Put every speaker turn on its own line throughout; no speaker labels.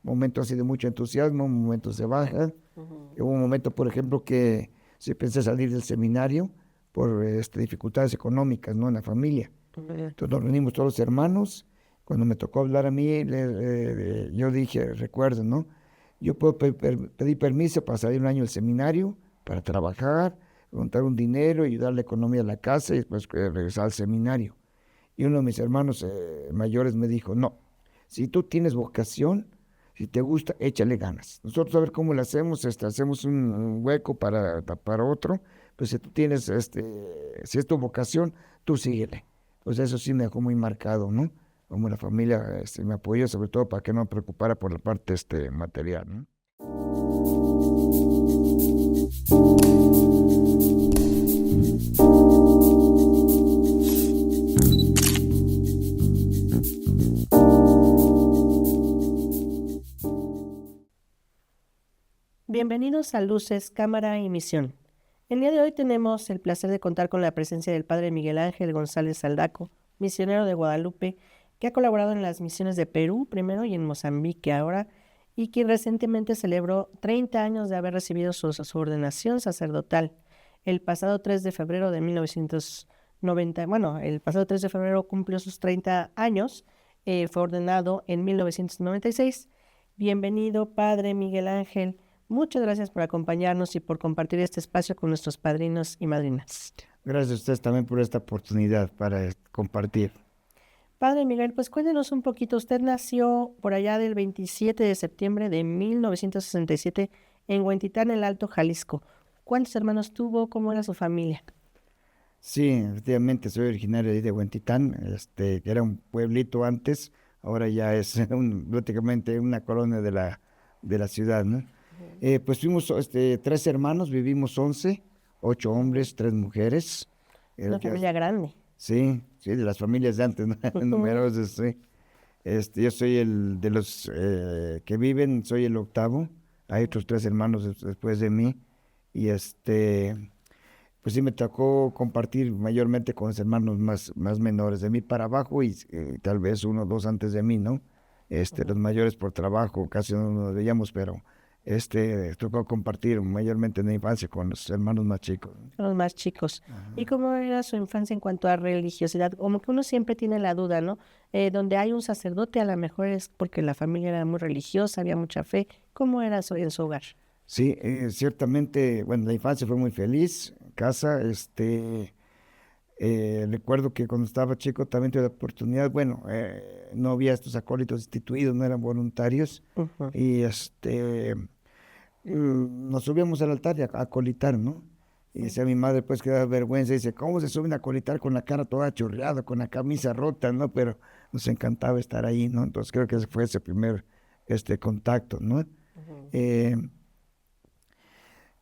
momentos así de mucho entusiasmo, momentos de baja. Hubo un momento, por ejemplo, que sí pensé salir del seminario por dificultades económicas, ¿no? En la familia. Entonces nos reunimos todos los hermanos. Cuando me tocó hablar a mí, yo dije, recuerden, ¿no? Yo puedo pedir permiso para salir un año del seminario, para trabajar, juntar un dinero, ayudar la economía a la casa y después regresar al seminario. Y uno de mis hermanos mayores me dijo, no, si tú tienes vocación, si te gusta, échale ganas. Nosotros a ver cómo lo hacemos, hacemos un hueco para tapar otro, pues si tú tienes, si es tu vocación, tú síguele. Pues eso sí me dejó muy marcado, ¿no? Como la familia me apoyó, sobre todo para que no me preocupara por la parte material, ¿no?
Bienvenidos a Luces, Cámara y Misión. El día de hoy tenemos el placer de contar con la presencia del Padre Miguel Ángel González Saldaco, misionero de Guadalupe, que ha colaborado en las misiones de Perú primero y en Mozambique ahora, y quien recientemente celebró 30 años de haber recibido su ordenación sacerdotal. El pasado 3 de febrero de 1990, el pasado 3 de febrero cumplió sus 30 años, fue ordenado en 1996. Bienvenido, Padre Miguel Ángel. Muchas gracias por acompañarnos y por compartir este espacio con nuestros padrinos y madrinas.
Gracias a ustedes también por esta oportunidad para compartir.
Padre Miguel, pues cuéntenos un poquito. Usted nació por allá del 27 de septiembre de 1967 en Huentitán, el Alto Jalisco. ¿Cuántos hermanos tuvo? ¿Cómo era su familia?
Sí, efectivamente, soy originario de ahí de Huentitán, que era un pueblito antes, ahora ya es prácticamente una colonia de la ciudad, ¿no? Pues fuimos 3 hermanos, vivimos 11, 8 hombres, 3 mujeres.
Una
Ya,
familia grande.
sí, sí, de las familias de antes, ¿no? Numerosas, sí. Yo soy el de los que viven, soy el octavo. Hay otros 3 hermanos después de mí. Y pues sí me tocó compartir mayormente con los hermanos más menores, de mí para abajo y tal vez uno o dos antes de mí, ¿no? Los mayores por trabajo, casi no nos veíamos, pero tocó compartir mayormente en la infancia con los hermanos más chicos, ¿no?
Los más chicos. ¿Y
Ajá.
cómo era su infancia en cuanto a religiosidad? Como que uno siempre tiene la duda, ¿no? Donde hay un sacerdote, a lo mejor es porque la familia era muy religiosa, había mucha fe. ¿Cómo era en su hogar?
Sí, ciertamente, bueno, la infancia fue muy feliz, en casa, recuerdo que cuando estaba chico también tuve la oportunidad, bueno, no había estos acólitos instituidos, no eran voluntarios,
Ujú.
y nos subíamos al altar y a colitar, ¿no? Y decía mi madre, pues que da vergüenza, dice, ¿cómo se suben a colitar con la cara toda chorreada, con la camisa rota, ¿no? Pero nos encantaba estar ahí, ¿no? Entonces creo que ese fue ese primer contacto, ¿no?
Ujú.
Eh,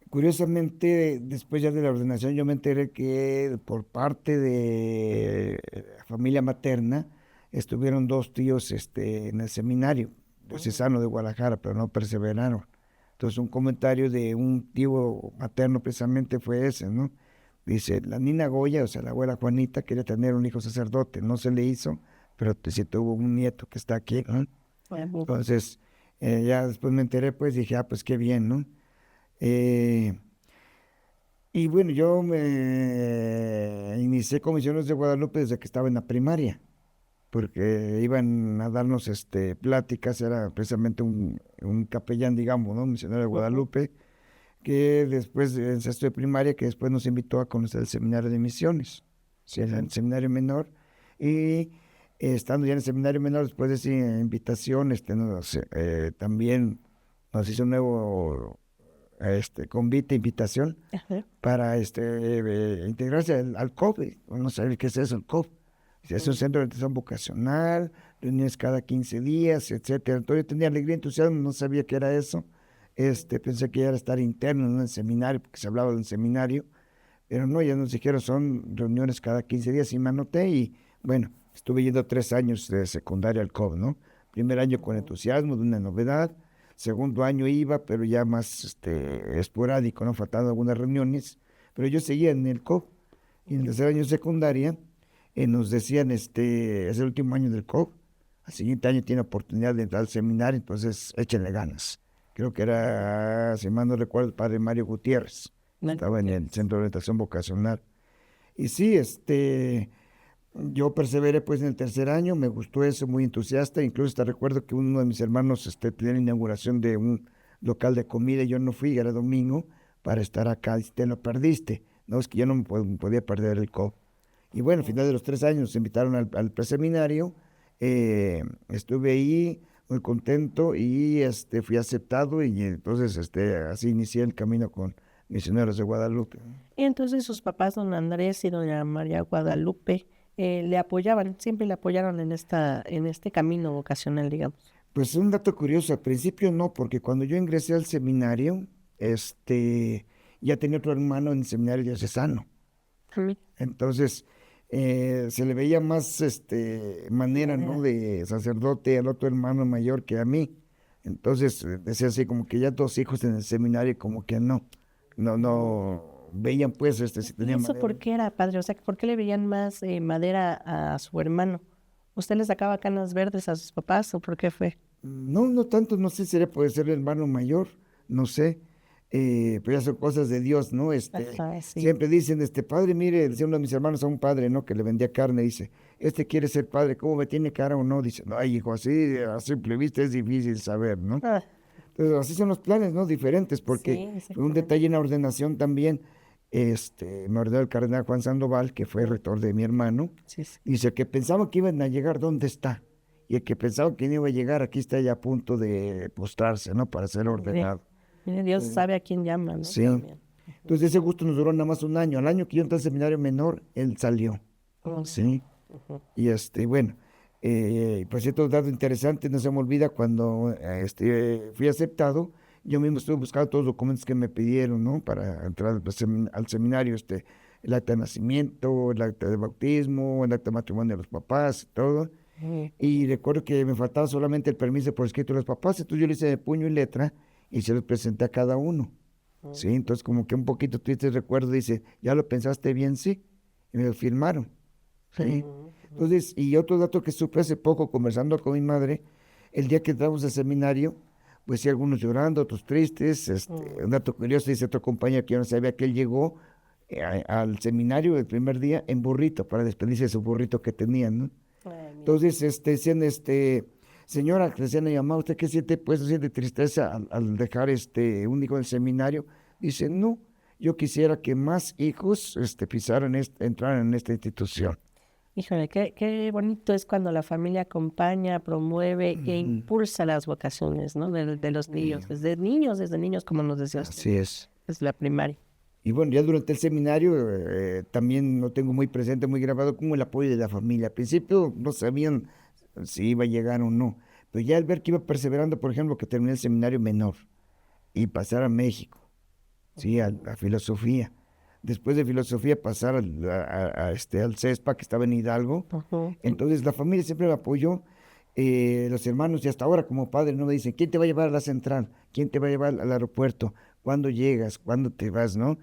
Curiosamente, después ya de la ordenación, yo me enteré que por parte de la familia materna estuvieron 2 tíos en el seminario
Ujú.
diocesano de Guadalajara, pero no perseveraron. Entonces, un comentario de un tío materno precisamente fue ese, ¿no? Dice, la Nina Goya, o sea, la abuela Juanita, quería tener un hijo sacerdote, no se le hizo, pero sí tuvo un nieto que está aquí, ¿no?
Ujú.
Entonces, ya después me enteré, pues dije, ah, pues qué bien, ¿no? Eh, y bueno, yo me inicié con Misiones de Guadalupe desde que estaba en la primaria, porque iban a darnos pláticas, era precisamente un capellán, digamos, ¿no? Misionero de
Ujú.
Guadalupe, que después en sexto de primaria, que después nos invitó a conocer el seminario de misiones, sí, el seminario menor, y estando ya en el seminario menor, después de esa invitación, también nos hizo un nuevo convite, invitación
Ajá.
para integrarse al COP. No sabe qué es eso, el COP. Es un
Ujú.
centro de atención vocacional, reuniones cada 15 días, etcétera. Entonces yo tenía alegría, entusiasmo, no sabía qué era eso. Pensé que era estar interno en un seminario, porque se hablaba de un seminario, pero no, ya nos dijeron son reuniones cada 15 días y me anoté y bueno, estuve yendo 3 años de secundaria al COP, ¿no? Primer año con
Ujú.
entusiasmo de una novedad, segundo año iba, pero ya más esporádico, ¿no? Faltando algunas reuniones, pero yo seguía en el COP y en el tercer año de secundaria nos decían, es el último año del COP, al siguiente año tiene oportunidad de entrar al seminario, entonces échenle ganas. Creo que era, si mal no recuerdo, el padre Mario Gutiérrez. Estaba en el Centro de Orientación Vocacional. Y sí, yo perseveré pues en el tercer año, me gustó eso, muy entusiasta. Incluso hasta recuerdo que uno de mis hermanos tenía la inauguración de un local de comida y yo no fui, era domingo, para estar acá. Y te lo perdiste. No, es que yo no podía perder el COP. Y bueno, al final de los 3 años nos invitaron al preseminario. Estuve ahí muy contento y fui aceptado y entonces así inicié el camino con Misioneros de Guadalupe.
Y entonces sus papás, don Andrés y doña María Guadalupe, le apoyaban, siempre le apoyaron en este camino vocacional, digamos.
Pues un dato curioso, al principio no, porque cuando yo ingresé al seminario, ya tenía otro hermano en el seminario diocesano. Entonces, se le veía más manera, ¿no?, de sacerdote al otro hermano mayor que a mí. Entonces, decía así, como que ya 2 hijos en el seminario, como que no veían pues si
¿Y
tenía
eso
madera.
por qué era, padre? O sea, ¿por qué le veían más madera a su hermano? ¿Usted le sacaba canas verdes a sus papás o por qué fue?
No tanto, no sé si puede ser el hermano mayor, no sé, pero ya son cosas de Dios, ¿no?
Ajá, sí.
Siempre dicen, padre, mire, decía uno de mis hermanos a un padre, ¿no?, que le vendía carne, dice, quiere ser padre, ¿cómo me tiene cara o no? Dice, no, hijo, así a simple vista es difícil saber, ¿no?
Ah,
Entonces, así son los planes, ¿no? Diferentes, porque
sí,
fue un
exactamente.
detalle en la ordenación también, me ordenó el cardenal Juan Sandoval, que fue rector de mi hermano,
Sí, sí.
dice que pensaba que iban a llegar, ¿dónde está? Y el que pensaba que no iba a llegar, aquí está ya a punto de postrarse, ¿no?, para ser ordenado.
Mire, Dios
Eh,
sabe a quién llama, ¿no?
Sí.
También.
Entonces ese gusto nos duró nada más un año. Al año que yo entré al seminario menor, él salió. Sí. Y bueno, pues cierto dato interesante, no se me olvida cuando fui aceptado, yo mismo estuve buscando todos los documentos que me pidieron, ¿no?, para entrar al seminario, el acta de nacimiento, el acta de bautismo, el acta de matrimonio de los papás, todo. Y recuerdo que me faltaba solamente el permiso por escrito de los papás, entonces yo lo hice de puño y letra y se los presenté a cada uno. Sí, entonces como que un poquito triste recuerdo, dice, ¿ya lo pensaste bien? Sí, y me lo firmaron. Sí. Entonces, y otro dato que supe hace poco conversando con mi madre, el día que entramos al seminario, pues sí, algunos llorando, otros tristes. Un dato curioso, dice otro compañero que yo no sabía que él llegó al seminario el primer día en burrito, para despedirse de su burrito que tenían, ¿no? Entonces, decían, señora, que decían a mi mamá, ¿usted qué siente? Pues siente tristeza al dejar un hijo del seminario. Dice, no, yo quisiera que más hijos entraran en esta institución.
Híjole, qué bonito es cuando la familia acompaña, promueve e impulsa las vocaciones, ¿no? De los niños, desde niños, como nos decía usted,
Así es.
desde la primaria.
Y bueno, ya durante el seminario también lo tengo muy presente, muy grabado, como el apoyo de la familia. Al principio no sabían si iba a llegar o no, pero ya al ver que iba perseverando, por ejemplo, que terminé el seminario menor y pasar a México, sí, a filosofía. Después de filosofía pasar al CESPA, que estaba en Hidalgo. Entonces la familia siempre me apoyó, los hermanos, y hasta ahora como padre no me dicen, ¿quién te va a llevar a la central? ¿Quién te va a llevar al aeropuerto? ¿Cuándo llegas? ¿Cuándo te vas? ¿No?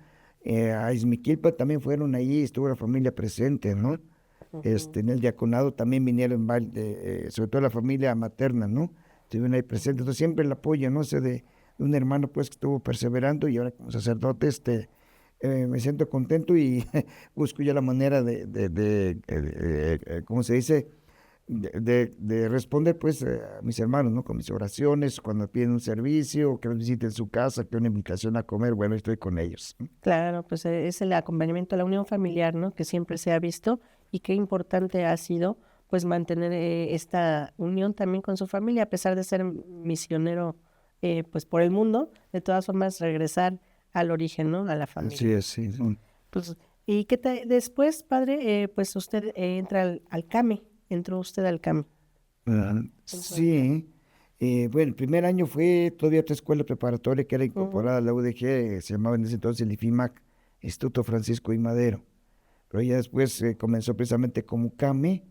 A Izmiquilpa también fueron ahí, estuvo la familia presente, ¿no? En el diaconado también vinieron, sobre todo la familia materna, ¿no? Estuvieron ahí presentes. Entonces siempre el apoyo, ¿no? De un hermano pues que estuvo perseverando y ahora como sacerdote, me siento contento y busco ya la manera ¿cómo se dice? De responder pues a mis hermanos, ¿no? Con mis oraciones, cuando piden un servicio, que los visiten su casa, que una invitación a comer, bueno, estoy con ellos.
Claro, pues es el acompañamiento a la unión familiar, ¿no? Que siempre se ha visto y qué importante ha sido pues mantener esta unión también con su familia, a pesar de ser misionero pues por el mundo, de todas formas regresar al origen, ¿no? A la familia.
Así es, sí.
Pues, ¿y qué tal? Después, padre, pues usted entra al CAME, entró usted al CAME.
Sí. Bueno, el primer año fue todavía otra escuela preparatoria que era incorporada a la UDG, se llamaba en ese entonces el IFIMAC, Instituto Francisco I. Madero. Pero ya después comenzó precisamente como CAME,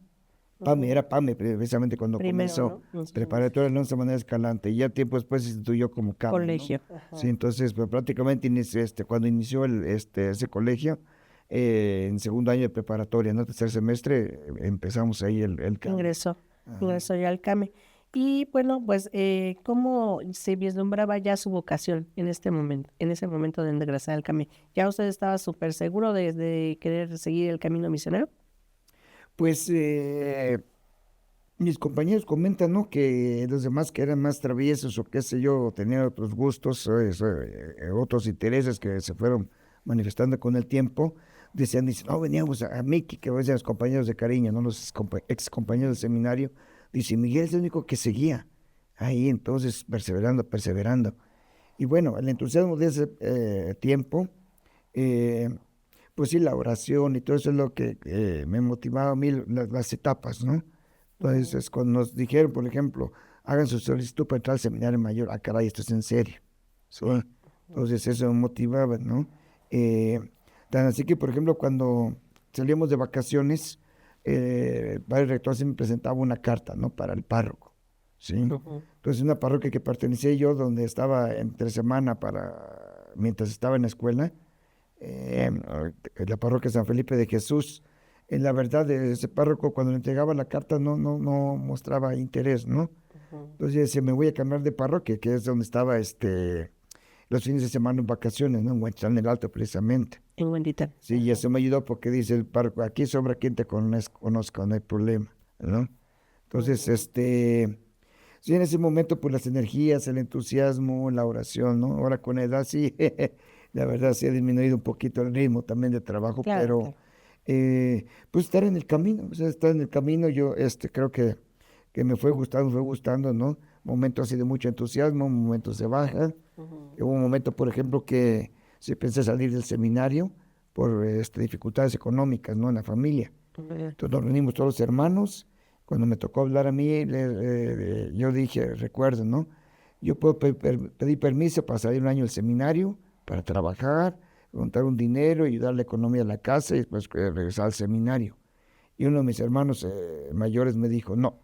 PAME, era PAME precisamente cuando comenzó,
¿no?
preparatoria de nuestra manera escalante, y ya tiempo después se instituyó como CAME,
Colegio.
¿no? Sí, entonces pues, prácticamente cuando inició ese colegio, en segundo año de preparatoria, ¿no? Tercer semestre, empezamos ahí el CAME.
Ingresó. ingresó ya al CAME. Y bueno, pues, ¿cómo se vislumbraba ya su vocación en ese momento de ingresar al CAME? ¿Ya usted estaba súper seguro de querer seguir el camino misionero?
Pues mis compañeros comentan, ¿no? Que los demás que eran más traviesos o qué sé yo, tenían otros gustos, otros intereses que se fueron manifestando con el tiempo, dicen, no, veníamos a Miki, que decían los compañeros de cariño, ¿no? Los ex compañeros de seminario, dice, Miguel es el único que seguía ahí, entonces, perseverando, perseverando. Y bueno, el entusiasmo de ese tiempo, eh, pues sí, la oración y todo eso es lo que me motivaba a mí, las etapas, ¿no? Entonces, cuando nos dijeron, por ejemplo, hagan su solicitud para entrar al seminario mayor, ah, caray, esto es en serio. ¿Sí? Entonces, eso me motivaba, ¿no? Eh, Tan así que, por ejemplo, cuando salíamos de vacaciones, el padre rector sí me presentaba una carta, ¿no? Para el párroco, ¿sí? Entonces, una parroquia que pertenecía yo, donde estaba entre semana mientras estaba en la escuela, eh, la parroquia San Felipe de Jesús. En la verdad, ese párroco cuando le entregaba la carta no mostraba interés, ¿no? Entonces yo decía, me voy a cambiar de parroquia, que es donde estaba los fines de semana en vacaciones, ¿no? En Huachitlán el Alto, precisamente.
En Huentitán.
Sí, y eso me ayudó porque dice el párroco, aquí sobra quien te conozca, no hay problema, ¿no? Entonces, sí, en ese momento, pues las energías, el entusiasmo, la oración, ¿no? Ahora con la edad, sí, la verdad, sí ha disminuido un poquito el ritmo también de trabajo,
Claro,
pero
claro.
pues estar en el camino, o sea, estar en el camino, yo creo que me fue gustando, ¿no? Momentos así de mucho entusiasmo, momentos de baja. Hubo un momento, por ejemplo, que sí pensé salir del seminario por dificultades económicas, ¿no? En la familia. Entonces nos reunimos todos los hermanos. Cuando me tocó hablar a mí, yo dije, recuerden, ¿no? Yo puedo pedir permiso para salir un año del seminario, para trabajar, juntar un dinero, ayudar la economía de la casa y después regresar al seminario. Y uno de mis hermanos mayores me dijo, no,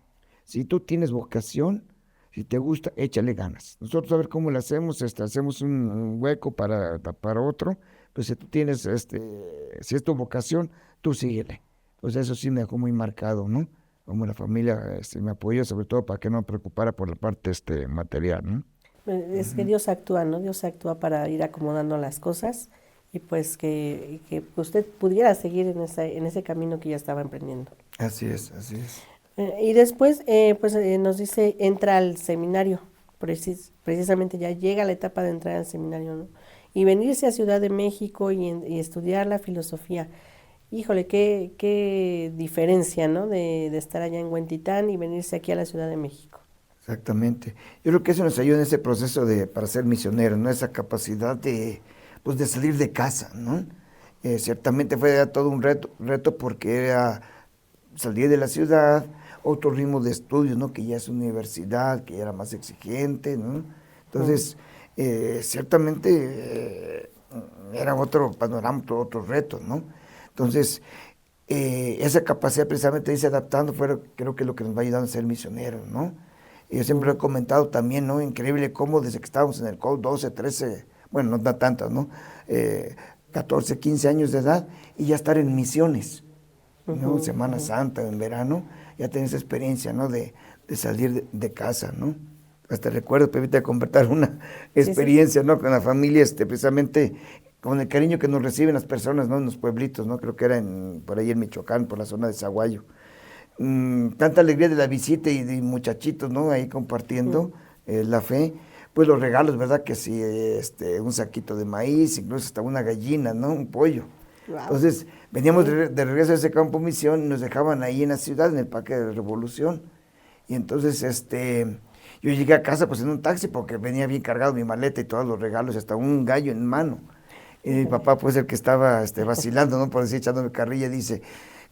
si tú tienes vocación, si te gusta, échale ganas. Nosotros a ver cómo lo hacemos, hacemos un hueco para otro, pues si tú tienes, si es tu vocación, tú síguele. Pues eso sí me dejó muy marcado, ¿no? Como la familia me apoyó, sobre todo para que no me preocupara por la parte material, ¿no?
Es que Dios actúa, ¿no? Dios actúa para ir acomodando las cosas y pues que usted pudiera seguir en ese camino que ya estaba emprendiendo.
Así es, así es.
Y después, pues nos dice, entra al seminario, precisamente ya llega la etapa de entrar al seminario, ¿no? Y venirse a Ciudad de México y estudiar la filosofía. Híjole, qué diferencia, ¿no? De estar allá en Huentitán y venirse aquí a la Ciudad de México.
Exactamente. Yo creo que eso nos ayuda en ese proceso para ser misioneros, ¿no? Esa capacidad pues de salir de casa, ¿no? Ciertamente fue todo un reto porque era salir de la ciudad, otro ritmo de estudios, ¿no? Que ya es universidad, que ya era más exigente, ¿no? Entonces, ciertamente era otro panorama, otro reto, ¿no? Entonces, esa capacidad precisamente de irse adaptando creo que es lo que nos va ayudando a ser misioneros, ¿no? Y yo siempre lo he comentado también, ¿no? Increíble cómo desde que estábamos en el COL, 12, 13, bueno, no da tantas, ¿no? 14, 15 años de edad y ya estar en misiones, ¿no? Semana Santa, en verano, ya tenés experiencia, ¿no? De salir de casa, ¿no? Hasta recuerdo, permite compartir una experiencia, ¿no? Con la familia, precisamente con el cariño que nos reciben las personas, ¿no? En los pueblitos, ¿no? Creo que era por ahí en Michoacán, por la zona de Zaguayo. Tanta alegría de la visita y de muchachitos, ¿no? Ahí compartiendo la fe. Pues los regalos, ¿verdad? Que sí, un saquito de maíz, incluso hasta una gallina, ¿no? Un pollo. Wow. Entonces, veníamos de regreso a ese campo misión y nos dejaban ahí en la ciudad, en el Parque de la Revolución. Y entonces, yo llegué a casa pues en un taxi porque venía bien cargado mi maleta y todos los regalos, hasta un gallo en mano. Y mi papá, pues el que estaba vacilando, ¿no? Por decir, echándome carrilla, dice,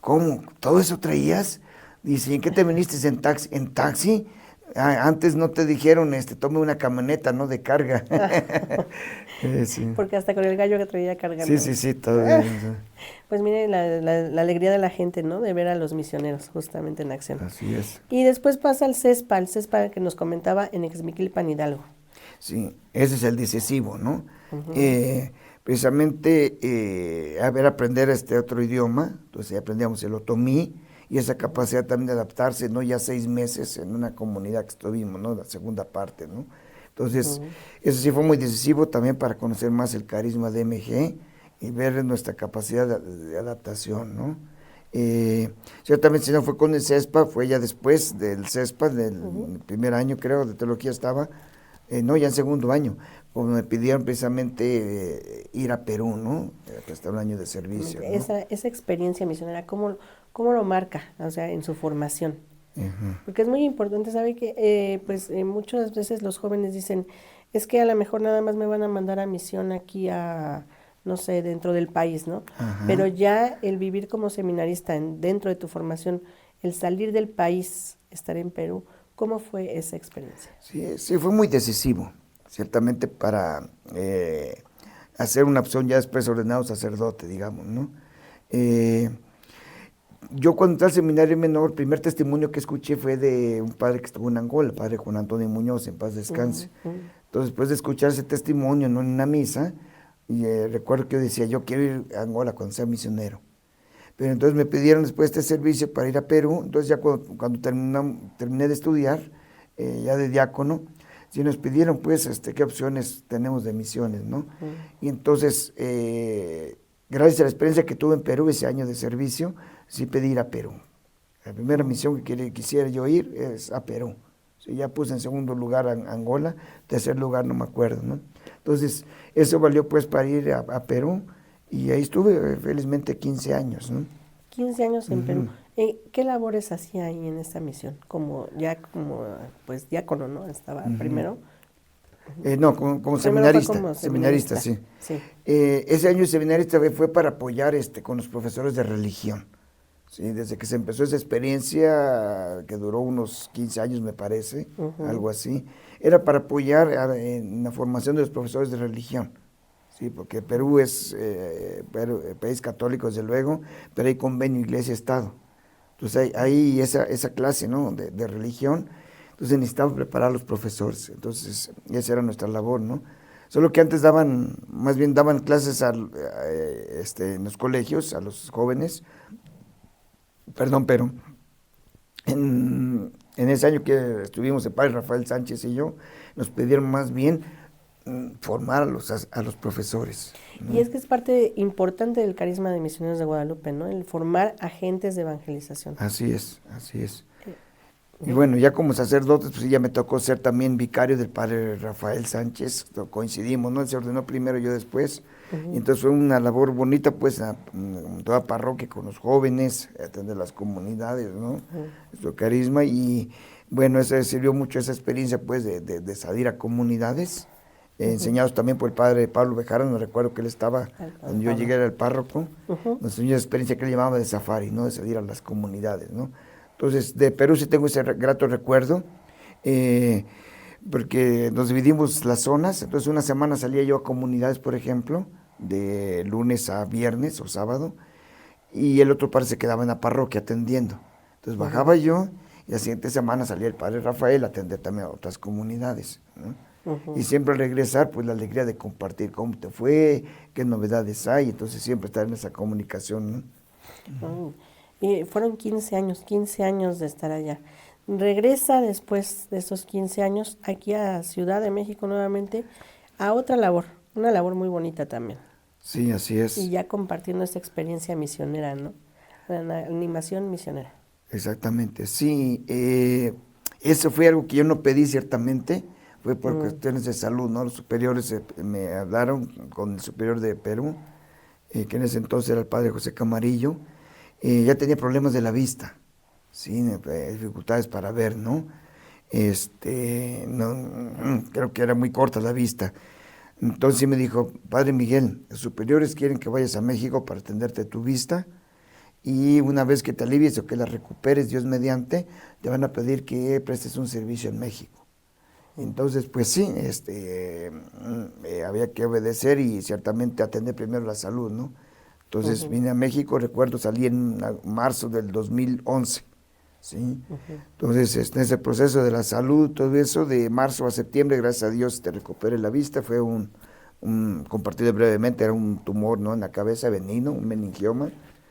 ¿cómo? ¿Todo eso traías? Dice, ¿y en qué te viniste en taxi? ¿En taxi? Antes no te dijeron, tome una camioneta, ¿no? De carga.
Sí. Porque hasta con el gallo que traía cargando.
Sí, todo bien.
Pues mire la alegría de la gente, ¿no? De ver a los misioneros justamente en acción.
Así es.
Y después pasa al CESPA que nos comentaba en Exmiquilpan, Hidalgo.
Sí, ese es el decisivo, ¿no? Precisamente aprender otro idioma, entonces aprendíamos el otomí y esa capacidad también de adaptarse, ¿no? Ya 6 meses en una comunidad que estuvimos, ¿no? La segunda parte, ¿no? Entonces, eso sí fue muy decisivo también para conocer más el carisma de MG y ver nuestra capacidad de adaptación, ¿no? Ciertamente, si no fue con el CESPA, fue ya después del CESPA, del primer año creo, de teología estaba, no, ya en segundo año, cuando me pidieron precisamente ir a Perú, ¿no? Hasta un año de servicio, ¿no?
Esa experiencia misionera, ¿cómo lo marca, o sea, en su formación?
Ajá.
Porque es muy importante, ¿sabe? Que muchas veces los jóvenes dicen, es que a lo mejor nada más me van a mandar a misión aquí no sé, dentro del país, ¿no?
Ajá.
Pero ya el vivir como seminarista dentro de tu formación, el salir del país, estar en Perú, ¿cómo fue esa experiencia?
Sí, sí, fue muy decisivo, ciertamente para hacer una opción ya después ordenado sacerdote, digamos, ¿no? Eh, yo cuando entré al seminario menor, el primer testimonio que escuché fue de un padre que estuvo en Angola, el padre Juan Antonio Muñoz, en paz descanse. Entonces, después de escuchar ese testimonio, ¿no? En una misa, y recuerdo que yo decía, yo quiero ir a Angola cuando sea misionero. Pero entonces me pidieron después este servicio para ir a Perú, entonces ya cuando terminé de estudiar, ya de diácono, sí nos pidieron pues qué opciones tenemos de misiones, ¿no? Y entonces, gracias a la experiencia que tuve en Perú ese año de servicio, sí pedí ir a Perú. La primera misión que quisiera yo ir es a Perú. Sí, ya puse en segundo lugar a Angola, tercer lugar no me acuerdo, ¿no? Entonces, eso valió pues para ir a Perú, y ahí estuve felizmente 15 años, ¿no?
15 años en Perú. ¿Qué labores hacía ahí en esta misión? Pues diácono, ¿no? Estaba primero.
No, como
Primero fue
seminarista,
como
seminarista,
seminarista.
sí.
Sí.
Ese año de seminarista fue para apoyar con los profesores de religión. Sí, desde que se empezó esa experiencia, que duró unos 15 años me parece, algo así, era para apoyar en la formación de los profesores de religión. Sí, porque Perú es país católico, desde luego, pero hay convenio Iglesia-Estado. Entonces hay esa clase, ¿no? de religión. Entonces necesitamos preparar a los profesores. Entonces esa era nuestra labor, ¿no? Solo que antes más bien daban clases en los colegios a los jóvenes. Perdón, pero en ese año que estuvimos el padre Rafael Sánchez y yo, nos pidieron más bien formar a los profesores, ¿no?
Y es que es parte importante del carisma de Misioneros de Guadalupe, ¿no? El formar agentes de evangelización.
Así es, así es. Y bueno, ya como sacerdote, pues ya me tocó ser también vicario del padre Rafael Sánchez, coincidimos, ¿no? Él se ordenó primero, yo después. Y entonces fue una labor bonita, pues, en toda parroquia, con los jóvenes, atender las comunidades, ¿no? Nuestro carisma, y bueno, eso sirvió mucho esa experiencia, pues, de salir a comunidades, enseñados también por el padre Pablo Bejarano. Recuerdo que él estaba, cuando yo llegué, era el párroco, nos enseñó esa experiencia que él llamaba de safari, ¿no? De salir a las comunidades, ¿no? Entonces, de Perú sí tengo ese grato recuerdo, porque nos dividimos las zonas. Entonces, una semana salía yo a comunidades, por ejemplo, de lunes a viernes o sábado, y el otro padre se quedaba en la parroquia atendiendo. Entonces, bajaba yo, y la siguiente semana salía el padre Rafael a atender también a otras comunidades, ¿no? Y siempre al regresar, pues la alegría de compartir cómo te fue, qué novedades hay. Entonces, siempre estar en esa comunicación, ¿no?
Y fueron 15 años de estar allá. Regresa después de esos 15 años aquí a Ciudad de México nuevamente a otra labor, una labor muy bonita también.
Sí, así es.
Y ya compartiendo esta experiencia misionera, ¿no? La animación misionera.
Exactamente, sí. Eso fue algo que yo no pedí ciertamente, fue por cuestiones de salud, ¿no? Los superiores me hablaron con el superior de Perú, que en ese entonces era el padre José Camarillo. Ya tenía problemas de la vista, sí, dificultades para ver, ¿no? Creo que era muy corta la vista. Entonces sí me dijo, padre Miguel, los superiores quieren que vayas a México para atenderte tu vista, y una vez que te alivies o que la recuperes, Dios mediante, te van a pedir que prestes un servicio en México. Entonces, pues sí, había que obedecer y ciertamente atender primero la salud, ¿no? Entonces vine a México, recuerdo, salí en marzo del 2011, ¿sí? Entonces, en ese proceso de la salud, todo eso, de marzo a septiembre, gracias a Dios, te recuperé la vista. Fue compartido brevemente, era un tumor, ¿no? En la cabeza, benigno, un meningioma.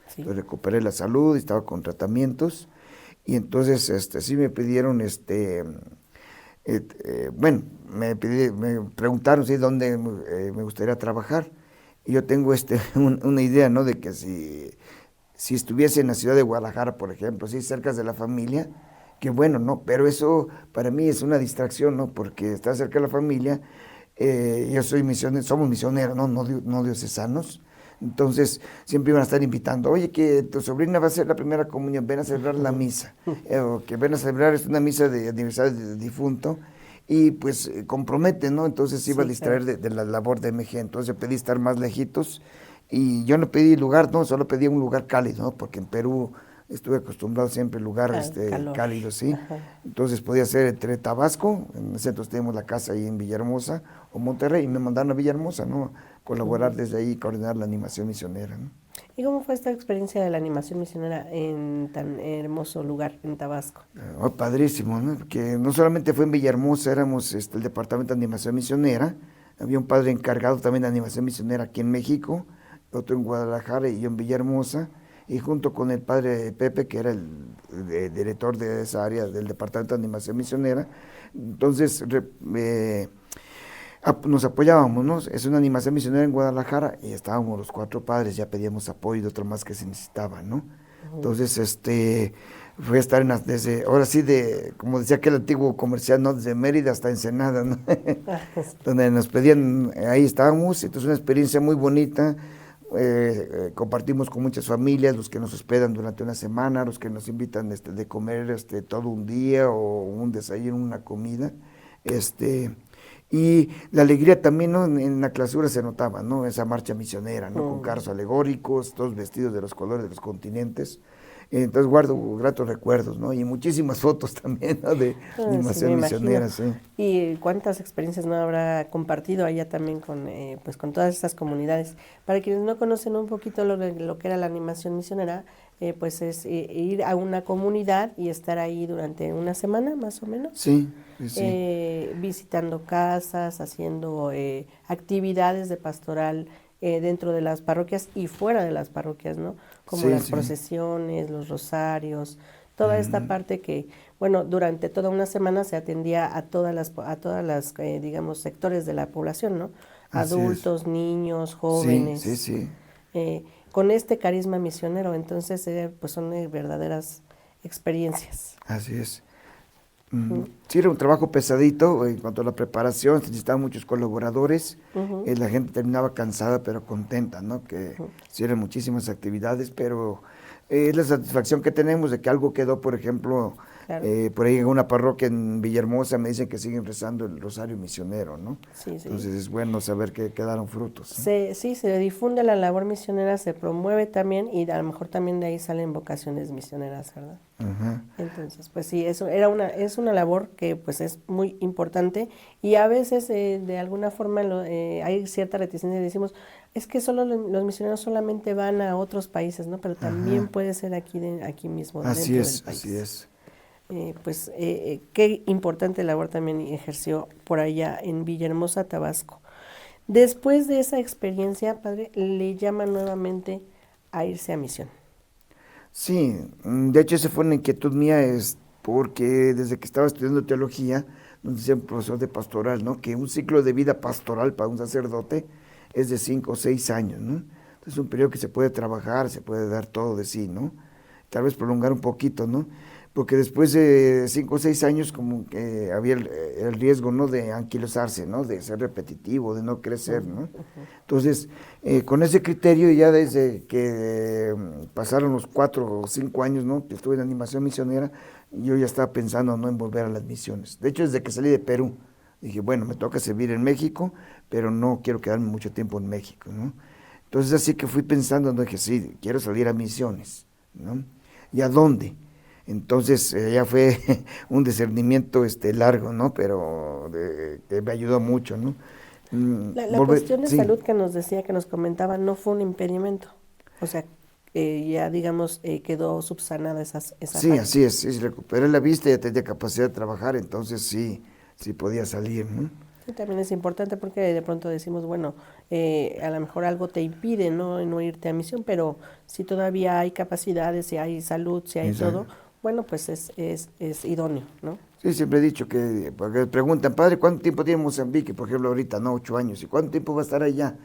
Sí.
Entonces recuperé la salud, estaba con tratamientos, y entonces sí me pidieron, bueno, me preguntaron si dónde me gustaría trabajar. Y yo tengo una idea, ¿no? De que si estuviese en la ciudad de Guadalajara, por ejemplo, sí, cerca de la familia, que bueno, ¿no? Pero eso para mí es una distracción, ¿no? Porque estar cerca de la familia, yo soy misionero, somos misioneros, ¿no? No diocesanos. Entonces, siempre iban a estar invitando, oye, que tu sobrina va a hacer la primera comunión, ven a celebrar la misa, o que ven a celebrar una misa de aniversario del difunto, y pues compromete, ¿no? Entonces iba a
Sí, claro.
distraer de la labor de MG, entonces pedí estar más lejitos, y yo no pedí lugar, no, solo pedí un lugar cálido, ¿no? Porque en Perú estuve acostumbrado siempre a lugar
Al calor.
cálido, ¿sí?
Ajá.
Entonces podía ser entre Tabasco, en el centro tenemos la casa ahí en Villahermosa, o Monterrey, y me mandaron a Villahermosa, ¿no? Colaborar desde ahí, coordinar la animación misionera, ¿no?
¿Y cómo fue esta experiencia de la animación misionera en tan hermoso lugar, en Tabasco?
Oh, padrísimo, ¿no? Porque no solamente fue en Villahermosa, éramos el departamento de animación misionera, había un padre encargado también de animación misionera aquí en México, otro en Guadalajara y yo en Villahermosa, y junto con el padre Pepe, que era el director de esa área del departamento de animación misionera, entonces nos apoyábamos, ¿no? Es una animación misionera en Guadalajara y estábamos los 4 padres, ya pedíamos apoyo de otro más que se necesitaba, ¿no? Entonces, fue a estar ahora sí, como decía aquel antiguo comercial, ¿no? Desde Mérida hasta Ensenada, ¿no? Donde nos pedían, ahí estábamos, entonces una experiencia muy bonita, compartimos con muchas familias, los que nos hospedan durante una semana, los que nos invitan de comer todo un día o un desayuno, una comida, y la alegría también, ¿no? En la clausura se notaba, ¿no? Esa marcha misionera, ¿no? Con carros alegóricos, todos vestidos de los colores de los continentes. Entonces guardo gratos recuerdos, ¿no? Y muchísimas fotos también, ¿no? De
Sí, me
animación
imagino.
misionera, sí.
Y cuántas experiencias no habrá compartido allá también con, pues, con todas estas comunidades. Para quienes no conocen un poquito lo que era la animación misionera, pues es ir a una comunidad y estar ahí durante una semana, más o menos.
Sí, sí, sí.
Visitando casas, haciendo actividades de pastoral dentro de las parroquias y fuera de las parroquias, ¿no? Como
Sí,
las
sí.
procesiones, los rosarios, toda esta parte que, bueno, durante toda una semana se atendía a todas las digamos, sectores de la población, ¿no?
Así es.
Adultos, niños,
Sí,
jóvenes,
sí, sí.
con este carisma misionero, entonces, pues son verdaderas experiencias.
Así es. Sí, era un trabajo pesadito en cuanto a la preparación, se necesitaban muchos colaboradores, la gente terminaba cansada pero contenta, ¿no? Que sí eran muchísimas actividades, pero es la satisfacción que tenemos de que algo quedó, por ejemplo,
Claro.
por ahí en una parroquia en Villahermosa me dicen que siguen rezando el rosario misionero, ¿no?
Sí, sí.
Entonces es bueno saber que quedaron frutos, ¿no?
Sí, se difunde la labor misionera, se promueve también y a lo mejor también de ahí salen vocaciones misioneras, ¿verdad?
Ajá.
Entonces, pues sí, eso es una labor que pues es muy importante y a veces de alguna forma hay cierta reticencia y decimos, es que solo los misioneros solamente van a otros países, ¿no? Pero también puede ser aquí mismo,
Así
dentro del
es,
país.
así es.
Pues qué importante labor también ejerció por allá en Villahermosa, Tabasco. Después de esa experiencia, padre, le llama nuevamente a irse a misión.
Sí, de hecho esa fue una inquietud mía, es porque desde que estaba estudiando teología, nos decía un profesor de pastoral, ¿no? Que un ciclo de vida pastoral para un sacerdote es de 5 o 6 años, ¿no? Entonces es un periodo que se puede trabajar, se puede dar todo de sí, ¿no? Tal vez prolongar un poquito, ¿no? Porque después de 5 o 6 años como que había el riesgo, ¿no? De anquilosarse, ¿no? De ser repetitivo, de no crecer, ¿no? Entonces, con ese criterio, ya desde que pasaron los 4 o 5 años, ¿no? Que estuve en animación misionera, yo ya estaba pensando, ¿no? En volver a las misiones. De hecho, desde que salí de Perú, dije, bueno, me toca servir en México, pero no quiero quedarme mucho tiempo en México, ¿no? Entonces, así que fui pensando, ¿no? Dije, sí, quiero salir a misiones, ¿no? ¿Y a dónde? Entonces ya fue un discernimiento largo, ¿no? Pero que me ayudó mucho, ¿no?
La cuestión de
Sí,
salud que nos decía, que nos comentaba, no fue un impedimento. O sea, ya digamos, quedó subsanada esa
sí,
parte.
así es. Sí, recuperé la vista, ya tenía capacidad de trabajar, entonces sí, sí podía salir, ¿no?
Y también es importante porque de pronto decimos, bueno, a lo mejor algo te impide no irte a misión, pero si todavía hay capacidades, si hay salud, si hay todo,
Exacto.
bueno, pues es idóneo, ¿no?
Sí, siempre he dicho que, porque preguntan, padre, ¿cuánto tiempo tiene Mozambique? Por ejemplo, ahorita, ¿no? 8 años. ¿Y cuánto tiempo va a estar allá?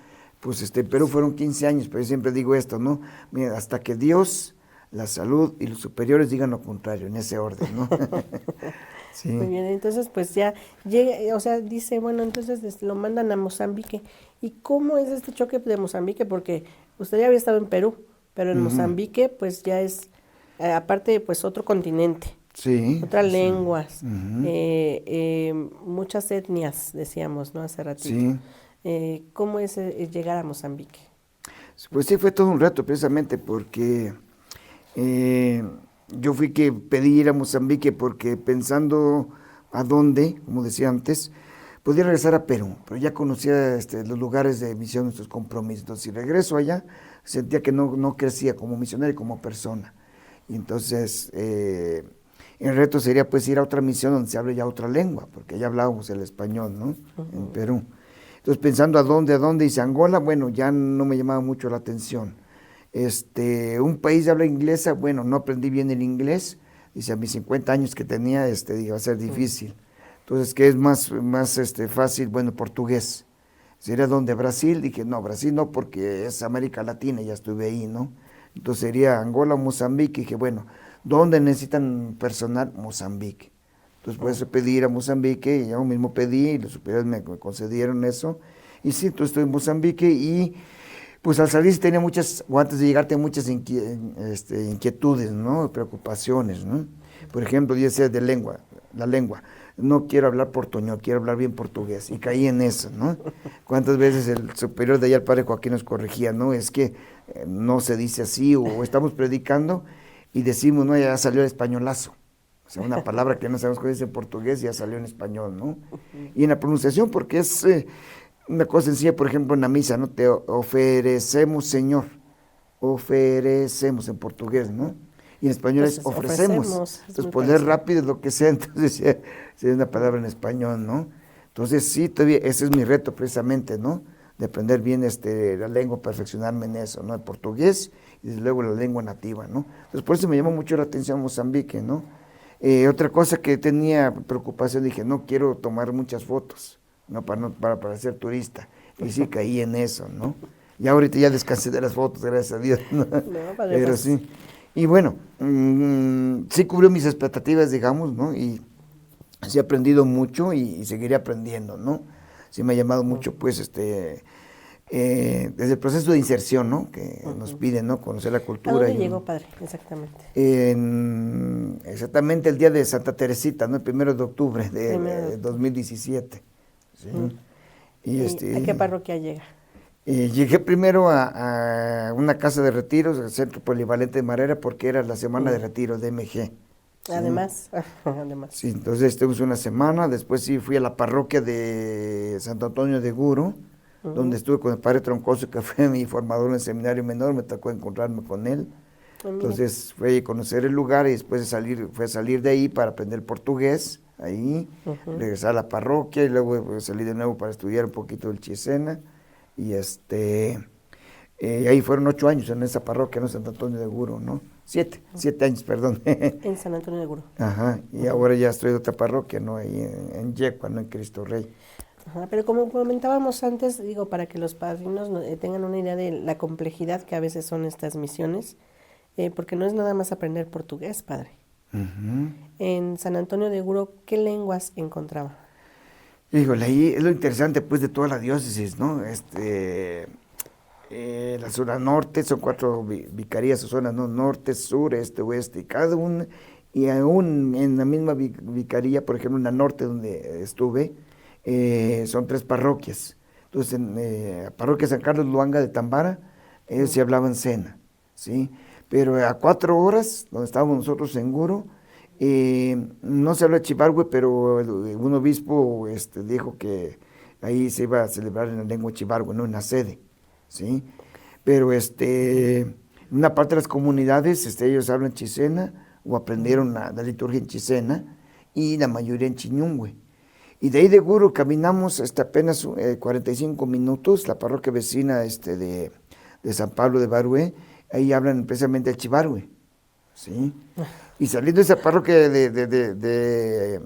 Pues en Perú fueron 15 años, pero yo siempre digo esto, ¿no? Mira, hasta que Dios, la salud y los superiores digan lo contrario, en ese orden, ¿no?
Muy
Sí.
bien, entonces pues ya llega, o sea, dice, bueno, entonces lo mandan a Mozambique. ¿Y cómo es este choque de Mozambique? Porque usted ya había estado en Perú, pero en
Ujú.
Mozambique pues ya es, aparte pues otro continente,
Sí,
otras
sí, sí.
lenguas,
Ujú.
muchas etnias, decíamos, ¿no? Hace ratito.
Sí.
¿Cómo es llegar a Mozambique?
Pues sí, fue todo un reto precisamente porque eh, yo fui que pedí ir a Mozambique porque pensando a dónde, como decía antes, podía regresar a Perú, pero ya conocía los lugares de misión, nuestros compromisos. Entonces, si regreso allá, sentía que no crecía como misionero y como persona. Y entonces, el reto sería pues ir a otra misión donde se hable ya otra lengua, porque ya hablábamos el español, ¿no? En
Ujú.
Perú. Entonces, pensando a dónde, dice Angola, bueno, ya no me llamaba mucho la atención. Un país de habla inglesa, bueno, no aprendí bien el inglés, dice a mis 50 años que tenía, dije, va a ser
Ujú.
difícil. Entonces, ¿qué es más fácil? Bueno, portugués. Sería donde Brasil, dije, no, Brasil no, porque es América Latina, ya estuve ahí, ¿no? Entonces sería Angola, Mozambique, dije, bueno, ¿dónde necesitan personal? Mozambique. Entonces por eso pedí ir a Mozambique, y yo mismo pedí, y los superiores me concedieron eso. Y sí, entonces estoy en Mozambique, y pues al salir sí tenía muchas, o antes de llegar tenía muchas inquietudes, ¿no? Preocupaciones, ¿no? Por ejemplo, yo decía de lengua, la lengua. No quiero hablar portuñol, quiero hablar bien portugués. Y caí en eso, ¿no? Cuántas veces el superior de allá, el padre Joaquín, nos corregía, ¿no? Es que no se dice así, o estamos predicando y decimos, no, ya salió el españolazo. O sea, una palabra que no sabemos cómo dice en portugués ya salió en español, ¿no? Y en la pronunciación, porque es una cosa sencilla, por ejemplo, en la misa, ¿no? Te ofrecemos, Señor. Ofrecemos en portugués, ¿no? Y en español
Pues
es ofrecemos.
ofrecemos, es
Entonces,
muy
poner
parecido.
rápido es lo que sea, entonces es una palabra en español, ¿no? Entonces, sí, todavía ese es mi reto precisamente, ¿no? De aprender bien la lengua, perfeccionarme en eso, ¿no? El portugués y desde luego la lengua nativa, ¿no? Entonces, por eso me llamó mucho la atención Mozambique, ¿no? Otra cosa que tenía preocupación, dije, no quiero tomar muchas fotos, no para parecer turista. Y sí caí en eso, ¿no? Y ahorita ya descansé de las fotos, gracias a Dios, ¿no?
No, padre,
Pero
pues
sí. Y bueno, sí cubrió mis expectativas, digamos, ¿no? Y sí he aprendido mucho y seguiré aprendiendo, ¿no? Sí me ha llamado mucho, pues, desde el proceso de inserción, ¿no? Que nos piden, ¿no? Conocer la
¿a
cultura
dónde
y
llegó, padre? Exactamente.
exactamente el día de Santa Teresita, ¿no? El 1 de octubre
Primero de
de
octubre.
2017. ¿Sí? Y
¿Y a qué parroquia llega?
llegué primero a una casa de retiros, el Centro Polivalente de Marera, porque era la semana de
Mm.
retiro de MG. ¿Sí?
Además,
Sí,
además.
entonces estuvimos una semana, después sí fui a la parroquia de Santo Antonio de Guro, donde
Ujú.
estuve con el padre Troncoso, que fue mi formador en el seminario menor, me tocó encontrarme con él.
Ah, mire.
Entonces fue a conocer el lugar y después fue a salir de ahí para aprender portugués, ahí,
Ujú.
regresar a la parroquia y luego pues, salí de nuevo para estudiar un poquito el Chisena. Y ahí fueron 8 años en esa parroquia, ¿no? Santo Antonio de Guro, ¿no? 7 años, perdón.
En San Antonio de Guro.
Ajá, y
Ujú.
ahora ya estoy de otra parroquia, ¿no? Ahí en Yecua, ¿no? En Cristo Rey.
Ajá, pero como comentábamos antes, digo, para que los padrinos tengan una idea de la complejidad que a veces son estas misiones, porque no es nada más aprender portugués, padre.
Ujú.
En San Antonio de Guro, ¿qué lenguas encontraba?
Híjole, ahí es lo interesante, pues, de toda la diócesis, ¿no? La zona norte, son 4 vicarías o zonas, ¿no? Norte, sur, este, oeste, y cada una, y aún en la misma vicaría, por ejemplo, en la norte donde estuve, son 3 parroquias. Entonces, en la parroquia San Carlos Luanga de Tambara, ellos
Mm.
sí hablaban Sena, ¿sí? Pero a 4 horas, donde estábamos nosotros en Guro, no se habla chivargüe, pero un obispo dijo que ahí se iba a celebrar en la lengua chivargüe, no en la sede. ¿Sí? Pero en una parte de las comunidades ellos hablan chisena o aprendieron la liturgia en chisena y la mayoría en chiñungüe. Y de ahí de Guro caminamos apenas 45 minutos, la parroquia vecina de San Pablo de Barué, ahí hablan precisamente el chivargue, ¿sí? Y saliendo de esa parroquia de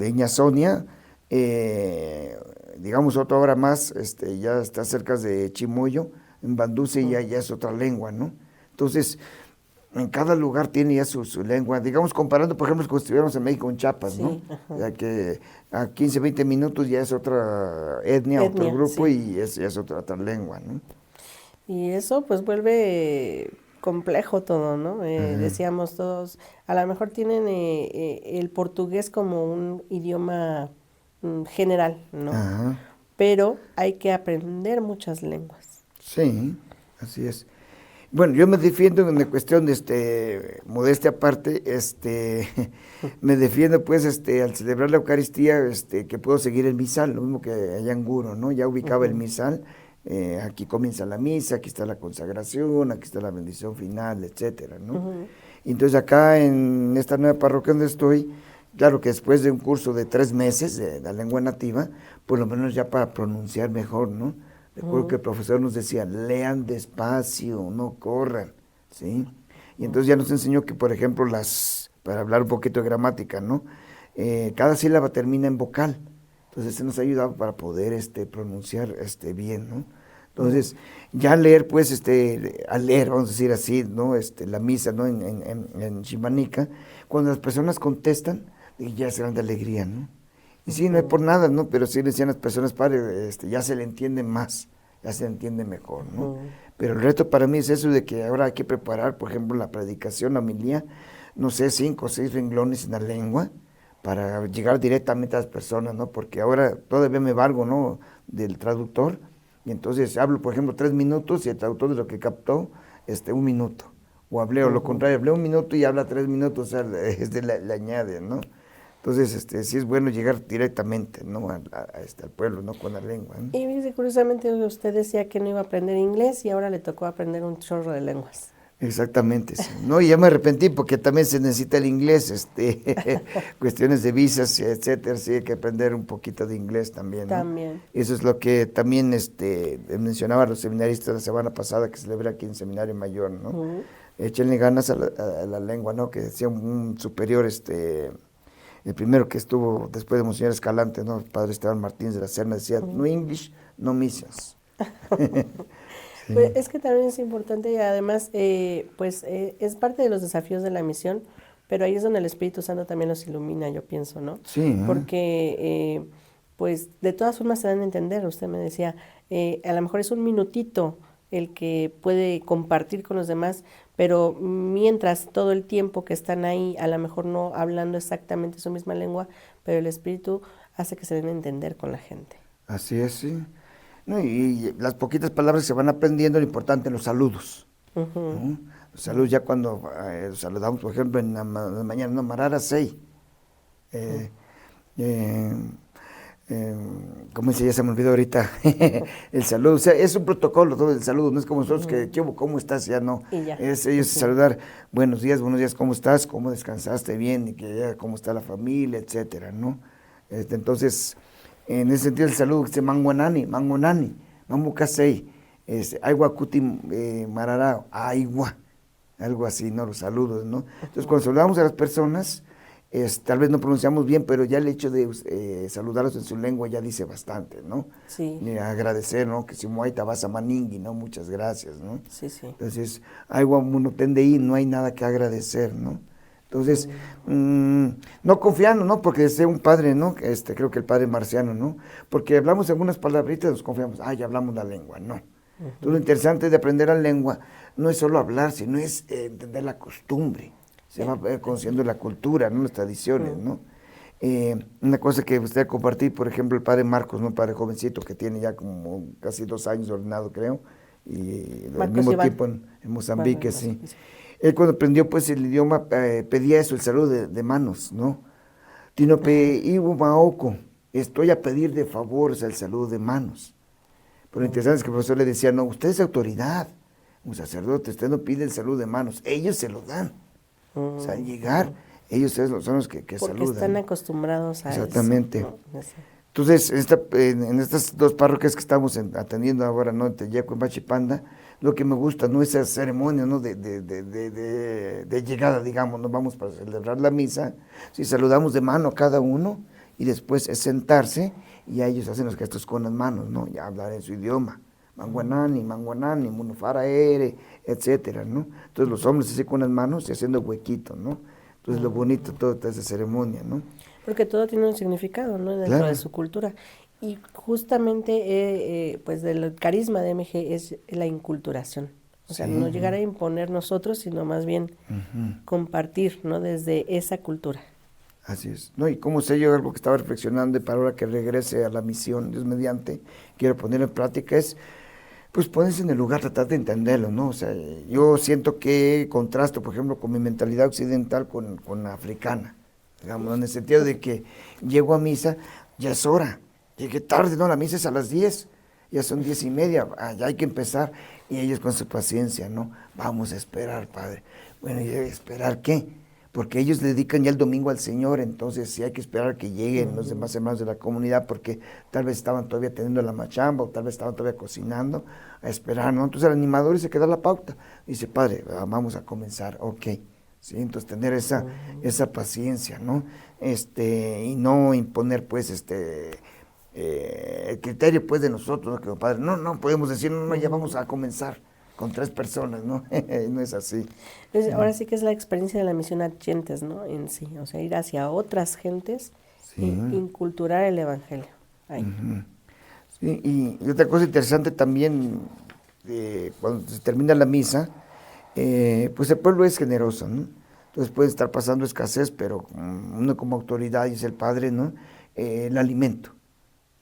Iñazonia, digamos otra hora más, ya está cerca de Chimoyo, en Banduce ya es otra lengua, ¿no? Entonces, en cada lugar tiene ya su lengua, digamos comparando, por ejemplo, como si estuviéramos en México, en Chiapas, ¿no? Ya que a 15, 20 minutos ya es otra etnia otro grupo, y ya es otra lengua, ¿no?
Y eso pues vuelve complejo todo, ¿no? Decíamos todos, a lo mejor tienen el portugués como un idioma general, ¿no?
Ajá.
Pero hay que aprender muchas lenguas.
Sí, así es. Bueno, yo me defiendo en la cuestión de modestia aparte, me defiendo pues al celebrar la Eucaristía, que puedo seguir el misal, lo mismo que allá en Guro, ¿no? Ya ubicaba el misal, aquí comienza la misa, aquí está la consagración, aquí está la bendición final, etcétera, ¿no? Y entonces acá en esta nueva parroquia donde estoy, claro que después de un curso de 3 meses de la lengua nativa, por lo menos ya para pronunciar mejor, ¿no? Recuerdo que el profesor nos decía, lean despacio, no corran, ¿sí? Y entonces ya nos enseñó que, por ejemplo, para hablar un poquito de gramática, ¿no? Cada sílaba termina en vocal, entonces se nos ha ayudado para poder pronunciar bien, ¿no? Entonces, ya leer, pues, al leer, vamos a decir así, ¿no? La misa, ¿no? En Chimanica, cuando las personas contestan, ya se dan de alegría, ¿no? Y sí, no es por nada, ¿no? Pero sí le decían las personas, padre, ya se le entiende más, ya se le entiende mejor, ¿no? Pero el reto para mí es eso de que ahora hay que preparar, por ejemplo, la predicación, la homilía, no sé, 5 o 6 renglones en la lengua, para llegar directamente a las personas, ¿no? Porque ahora todavía me valgo, ¿no? Del traductor, y entonces hablo, por ejemplo, 3 minutos y el traductor de lo que captó, 1 minuto. O o lo contrario, hablé 1 minuto y habla 3 minutos, o sea, le añade, ¿no? Entonces, sí es bueno llegar directamente, ¿no? Al pueblo, ¿no? Con la lengua, ¿no?
Y dice, curiosamente usted decía que no iba a aprender inglés y ahora le tocó aprender un chorro de lenguas.
Exactamente, sí. No, y ya me arrepentí porque también se necesita el inglés, cuestiones de visas, etcétera, sí hay que aprender un poquito de inglés también, ¿no?
También.
Eso es lo que también mencionaba a los seminaristas la semana pasada que celebré aquí en el Seminario Mayor, ¿no? Échenle ganas a la lengua, ¿no? Que decía un superior, el primero que estuvo después de Monseñor Escalante, ¿no? El padre Esteban Martínez de la Serna decía, no English, no missions. Sí.
Pues es que también es importante y además, es parte de los desafíos de la misión, pero ahí es donde el Espíritu Santo también nos ilumina, yo pienso, ¿no?
Sí.
Porque, pues, de todas formas se dan a entender, usted me decía, a lo mejor es un minutito el que puede compartir con los demás, pero mientras todo el tiempo que están ahí, a lo mejor no hablando exactamente su misma lengua, pero el Espíritu hace que se den a entender con la gente.
Así es, sí. No, y las poquitas palabras que se van aprendiendo, lo importante, los saludos. ¿No? Los saludos ya cuando saludamos, por ejemplo, en la mañana, no, Marara Sei. ¿Cómo dice? Ya se me olvidó ahorita el saludo. O sea, es un protocolo todo el saludo, no es como nosotros que, ¿cómo estás? Ya no. Es ellos saludar, buenos días, ¿cómo estás? ¿Cómo descansaste bien? Y que ya, ¿cómo está la familia? Etcétera, ¿no? Entonces, en ese sentido, el saludo dice manguanani, mamukasei, aigua cuti mararao, aigua, algo así, ¿no? Los saludos, ¿no? Entonces, cuando saludamos a las personas, tal vez no pronunciamos bien, pero ya el hecho de saludarlos en su lengua ya dice bastante, ¿no?
Sí.
Agradecer, ¿no? Que si muaita vas a maningi, ¿no? Muchas gracias, ¿no?
Sí, sí.
Entonces, aigua munotendei, no hay nada que agradecer, ¿no? Entonces, no confiando, ¿no? Porque sea un padre, ¿no? Creo que el padre Marciano, ¿no? Porque hablamos algunas palabritas, nos confiamos, ya hablamos la lengua, no. Entonces, lo interesante de aprender la lengua no es solo hablar, sino es entender la costumbre. Se va conociendo la cultura, ¿no? Las tradiciones, ¿no? Una cosa que me gustaría compartir, por ejemplo, el padre Marcos, ¿no? Un padre jovencito que tiene ya como casi 2 años ordenado, creo, y al mismo tiempo en Mozambique, sí. Él cuando aprendió pues el idioma pedía eso, el saludo de manos, ¿no? Tinope ibu maoko, estoy a pedir de favor, o sea, el saludo de manos. Pero lo interesante es que el profesor le decía, no, usted es autoridad, un sacerdote, usted no pide el saludo de manos, ellos se lo dan. O sea, llegar ellos son los que
Porque
saludan.
están acostumbrados a
Exactamente.
eso, ¿no?
Entonces, en estas dos parroquias que estamos atendiendo ahora, ¿no? En Teyeco y Machipanda, lo que me gusta, ¿no? Esa ceremonia, ¿no? De llegada, digamos, nos vamos para celebrar la misa, sí, saludamos de mano a cada uno y después es sentarse y a ellos hacen los gestos con las manos, ¿no? Ya hablar en su idioma, manguanani, manguanani, munufaraere, etcétera, ¿no? Entonces los hombres así con las manos y haciendo huequito, ¿no? Entonces lo bonito, toda esa ceremonia, ¿no?
Porque todo tiene un significado, ¿no? Dentro
Claro.
de su cultura. Y justamente, pues, del carisma de MG es la inculturación. O sea,
Sí.
no llegar a imponer nosotros, sino más bien compartir, ¿no? Desde esa cultura.
Así es. No, y como sé yo algo que estaba reflexionando y para ahora que regrese a la misión, Dios mediante, quiero poner en práctica es, pues ponerse en el lugar, tratar de entenderlo, ¿no? O sea, yo siento que contrasto, por ejemplo, con mi mentalidad occidental con la africana, digamos, en el sentido de que llego a misa, ya es hora, llegué tarde, ¿no? La misa es a las 10, ya son 10:30, ya hay que empezar, y ellos con su paciencia, ¿no? Vamos a esperar, Padre. Bueno, ¿y esperar qué? Porque ellos le dedican ya el domingo al Señor, entonces sí hay que esperar que lleguen los demás hermanos de la comunidad, porque tal vez estaban todavía teniendo la machamba, o tal vez estaban todavía cocinando, a esperar, ¿no? Entonces el animador se queda la pauta, dice, Padre, vamos a comenzar, ok, ¿sí? Entonces tener esa paciencia, ¿no? Y no imponer, pues, el criterio, pues, de nosotros, ¿no? Que, Padre, no podemos decir, no, ya vamos a comenzar con 3 personas, ¿no? No es así.
Entonces, ahora sí que es la experiencia de la misión Adyentes, ¿no? En sí, o sea, ir hacia otras gentes
Sí.
y inculturar el evangelio. Ahí.
Sí, y otra cosa interesante también, cuando se termina la misa, pues el pueblo es generoso, ¿no? Entonces puede estar pasando escasez, pero uno como autoridad, y es el padre, ¿no? El alimento.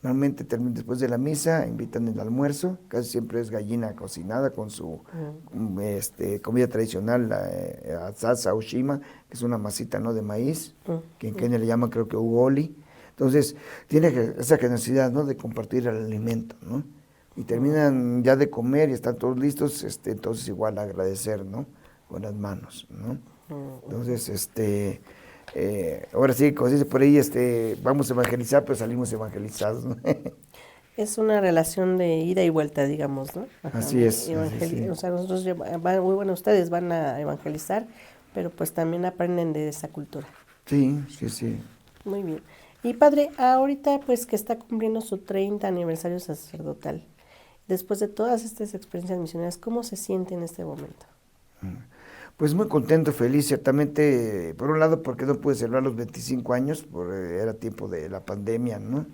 Normalmente después de la misa, invitan el almuerzo, casi siempre es gallina cocinada con su comida tradicional, la salsa o shima, que es una masita, ¿no? De maíz, que en Kenia le llaman creo que ugoli. Entonces, tiene esa generosidad, ¿no? De compartir el alimento, ¿no? Y terminan ya de comer y están todos listos, entonces igual agradecer, ¿no? Con las manos, ¿no? Entonces, ahora sí, como se dice por ahí, vamos a evangelizar, pero salimos evangelizados, ¿no?
Es una relación de ida y vuelta, digamos, ¿no? Ajá,
Así es. Sí.
O sea, nosotros, muy bueno, ustedes van a evangelizar, pero pues también aprenden de esa cultura.
Sí.
Muy bien. Y padre, ahorita pues que está cumpliendo su 30 aniversario sacerdotal, después de todas estas experiencias misioneras, ¿cómo se siente en este momento?
Pues muy contento, feliz, ciertamente, por un lado porque no pude celebrar los 25 años, era tiempo de la pandemia, ¿no?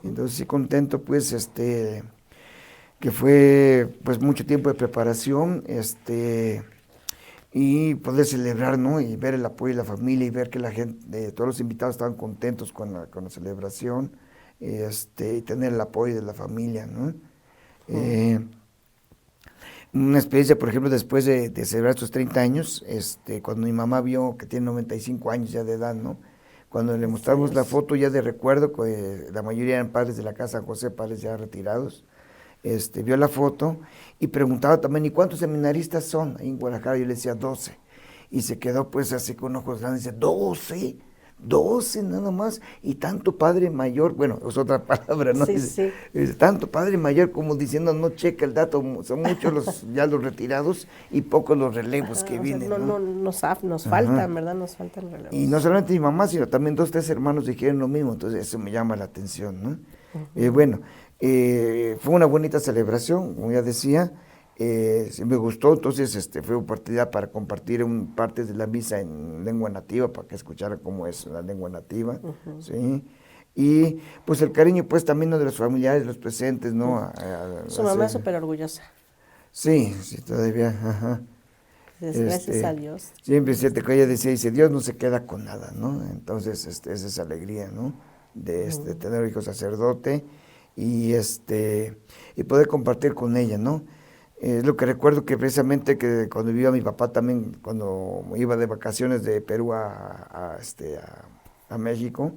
Entonces sí contento, pues, que fue pues mucho tiempo de preparación, y poder celebrar, ¿no? Y ver el apoyo de la familia y ver que la gente, todos los invitados estaban contentos con la celebración, y tener el apoyo de la familia, ¿no? Una experiencia, por ejemplo, después de celebrar estos 30 años, cuando mi mamá vio que tiene 95 años ya de edad, ¿no? Cuando le mostramos la foto ya de recuerdo, que la mayoría eran padres de la casa José, padres ya retirados, vio la foto y preguntaba también, ¿y cuántos seminaristas son? Ahí en Guadalajara yo le decía 12. Y se quedó pues así con ojos grandes y dice, 12 nada más, y tanto padre mayor, bueno, es otra palabra, ¿no?
Sí,
Dice,
sí.
tanto padre mayor como diciendo, no checa el dato, son muchos ya los retirados y pocos los relevos que
O sea,
vienen,
no, nos faltan, ¿verdad? Nos faltan relevos.
Y no solamente mi mamá, sino también 2, 3 hermanos dijeron lo mismo, entonces eso me llama la atención, ¿no? Bueno, fue una bonita celebración, como ya decía, sí me gustó, entonces fue oportunidad para compartir partes de la misa en lengua nativa, para que escucharan cómo es la lengua nativa, ¿sí? Y pues el cariño pues también, ¿no? De los familiares, de los presentes, ¿no?
Su mamá es súper orgullosa.
Sí, todavía, ajá.
Gracias a Dios.
Siempre es cierto que ella decía, dice, Dios no se queda con nada, ¿no? Entonces, es esa alegría, ¿no? De tener hijo sacerdote y y poder compartir con ella, ¿no? Es lo que recuerdo que precisamente que cuando vivía mi papá también, cuando iba de vacaciones de Perú a México,